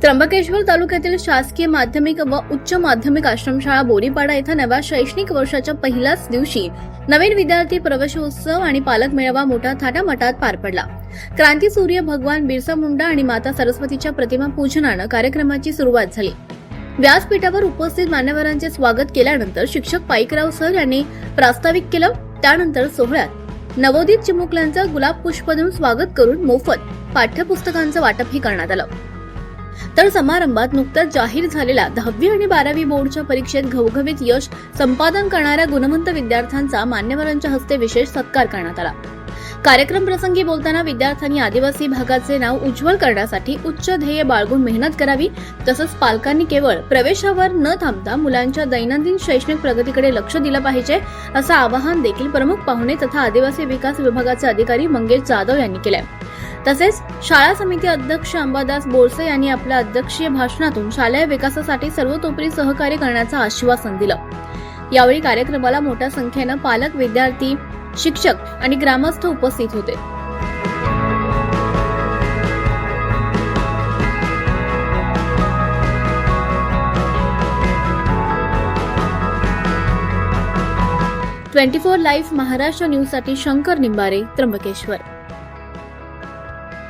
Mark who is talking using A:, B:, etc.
A: त्र्यंबकेश्वर तालुक्यातील शासकीय माध्यमिक व उच्च माध्यमिक आश्रमशाळा बोरीपाडा येथे नव्या शैक्षणिक वर्षाच्या पहिल्याच दिवशी नवीन विद्यार्थी प्रवेशोत्सव आणि पालक मेळावा मोठ्या थाटामाटात पार पडला। क्रांतीसूर्य भगवान बिरसा मुंडा आणि माता सरस्वतीच्या प्रतिमा पूजनानं कार्यक्रमाची सुरुवात झाली। व्यासपीठावर उपस्थित मान्यवरांचे स्वागत केल्यानंतर शिक्षक पाईकराव सर यांनी प्रास्ताविक केलं। त्यानंतर सोहळ्यात नवोदित चिमुकल्यांचं गुलाब पुष्प देऊन स्वागत करून मोफत पाठ्यपुस्तकांचं वाटपही करण्यात आलं। तर समारंभात नुकत्याच जाहीर झालेल्या 10वी आणि 12वी बोर्डच्या परीक्षेत घवघवीत यश संपादन करणाऱ्या गुणवंत विद्यार्थ्यांचा मान्यवरांच्या हस्ते विशेष सत्कार करण्यात आला। कार्यक्रम प्रसंगी बोलताना विद्यार्थ्यांनी आदिवासी भागाचे नाव उज्ज्वल करण्यासाठी उच्च ध्येय बाळगून मेहनत करावी, तसंच पालकांनी केवळ प्रवेशावर न थांबता मुलांच्या दैनंदिन शैक्षणिक प्रगतीकडे लक्ष दिलं पाहिजे, असं आवाहन देखील प्रमुख पाहुणे तथा आदिवासी विकास विभागाचे अधिकारी मंगेश जाधव यांनी केलंय। तसेच शाळा समिती अध्यक्ष अंबादास बोरसे यांनी आपल्या अध्यक्षीय भाषणातून शालेय विकासासाठी सर्वतोपरी सहकार्य करण्याचं आश्वासन दिलं। यावेळी कार्यक्रमाला मोठ्या संख्येनं पालक, विद्यार्थी, शिक्षक आणि ग्रामस्थ उपस्थित होते। ट्वेंटी फोर लाईव्ह महाराष्ट्र न्यूजसाठी शंकर निंबारे, त्र्यंबकेश्वर।